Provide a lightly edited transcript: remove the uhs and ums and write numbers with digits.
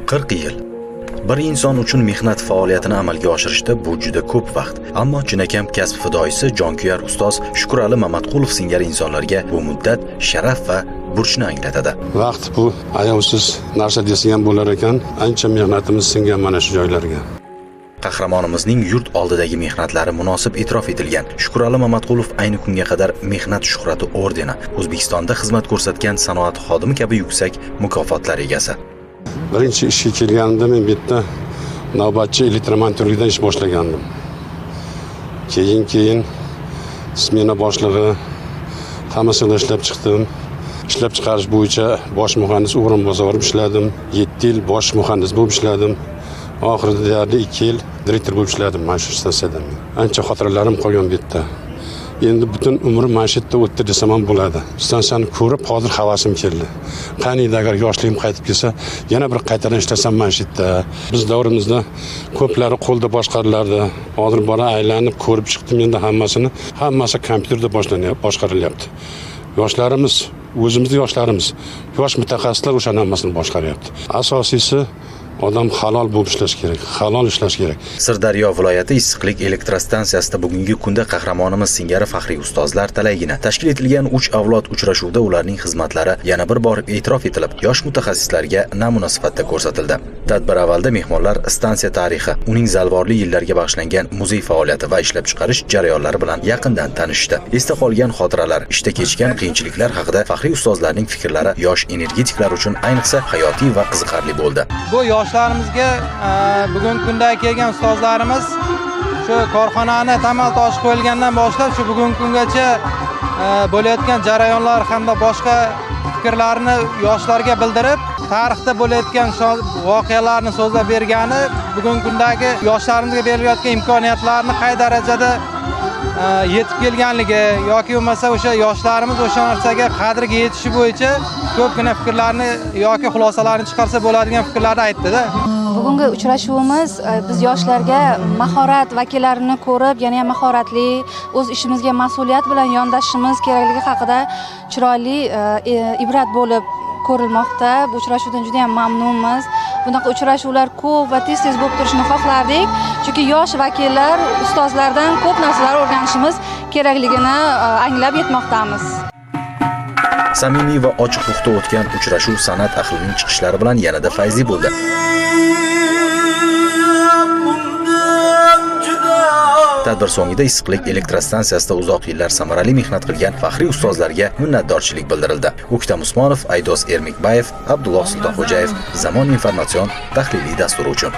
40 yil. Bir inson uchun mehnat faoliyatini amalga oshirishda bu juda ko'p vaqt. Ammo chinakam kasb fidoyisi jonkuyar ustoz Shukrali Mamatqulov singari insonlarga bu muddat sharaf va burchni anglatadi. Vaqt bu ayovsiz narsa desa ham bo'lar ekan, ancha mehnatimiz singan mana shu joylarga. Qahramonimizning yurt oldidagi mehnatlari munosib e'tirof etilgan. Shukrali Mamatqulov ayni kunga qadar mehnat shuhrati ordeni, O'zbekistonda xizmat ko'rsatgan sanoat xodimi kabi yuksak mukofotlar egasi. Birinchi ishga kelganimda men bu yerda navbatchi elektromontorlikdan ish boshlagandim. Keyin smena boshlig'i hammasini ishlab chiqdim. Ishlab chiqarish bo'yicha bosh muhandis o'rinbosari bo'lib ishladim. 7 yil bosh muhandis bo'lib ishladim. Oxirida deyarli 2 yil direktor bo'lib ishladim mana shu stansiyada. Ancha xotiralarim qolgan bu yerda. Endi butun umrim mana shu yerda o'tdi desam ham bo'ladi. Stansiyani ko'rib hozir havasim keldi. Qaniydi agar yoshligim qaytib kelsa, yana bir qaytadan ishlasam mana shu yerda. Biz davrimizda ko'plari qo'lda boshqarilardi. Hozir bora aylanib ko'rib chiqdim, endi hammasi kompyuterda boshqarilyapti. Yoshlarimiz, o'zimizning yoshlarimiz, yosh mutaxassislar o'shaning hammasini boshqaryapti. Asosiysi odam halol bo'lib ishlash kerak, halol ishlash kerak. Sirdaryo viloyati Issiqlik elektrostansiyasida bugungi kunda qahramonimiz singari faxriy ustozlar talaygina tashkil etilgan 3 avlod uchrashuvida ularning xizmatlari yana bir bor e'tirof etilib, yosh mutaxassislarga namuna sifatida ko'rsatildi. Tadbir avvalda mehmonlar stansiya tarixi, uning zalvorli yillarga bag'ishlangan muzey faoliyati va ishlab chiqarish jarayonlari bilan yaqindan tanishdi. Esda qolgan xotiralar, ishda kechgan qiyinchiliklar haqida faxriy ustozlarning fikrlari yosh energetiklar uchun ayniqsa hayotiy va qiziqarli bo'ldi. Bu yoshlarimizga bugungi kunda kelgan ustozlarimiz shu korxonani tamal toshi qo'yilgandan boshlab shu bugungi kungacha bo'layotgan jarayonlar hamda boshqa fikrlarni yoshlarga bildirib, tarixda bo'layotgan voqealarni so'zlab bergani bugungi kundagi yoshlarimizga berilayotgan imkoniyatlarni qay darajada yetib kelganligi yoki bo'lmasa o'sha yoshlarimiz o'sha narsaga qadriga yetishi bo'yicha ko'pgina fikrlarni yoki xulosalarni chiqarsa bo'ladigan fikrlarni aytdi-da. Bugungi uchrashuvimiz biz yoshlarga mahorat vakillarini ko'rib, yana ham mahoratli, o'z ishimizga mas'uliyat bilan yondashishimiz kerakligi haqida chiroyli ibrat bo'lib ko'rilmoqda. Bu uchrashuvdan juda ham mamnunmiz. Bunaqa uchrashuvlar ko'p va tez-tez bo'lib turishini xohlardik. Chunki yosh vakillar ustozlardan ko'p narsalar o'rganishimiz kerakligini anglab yetmoqdamiz. Samimiy va ochiq ruhda o'tgan uchrashuv san'at ahlining chiqishlari bilan yanada fayzli bo'ldi. Tadbir so'ngida Issiqlik elektrostansiyasida uzoq yillar samarali mehnat qilgan faxriy ustozlarga minnatdorchilik bildirildi. O'ktam Usmonov, Aydos Ermikbayev, Abdulloh Sultonxo'jayev, Zamon informatsion tahliliy dasturi uchun.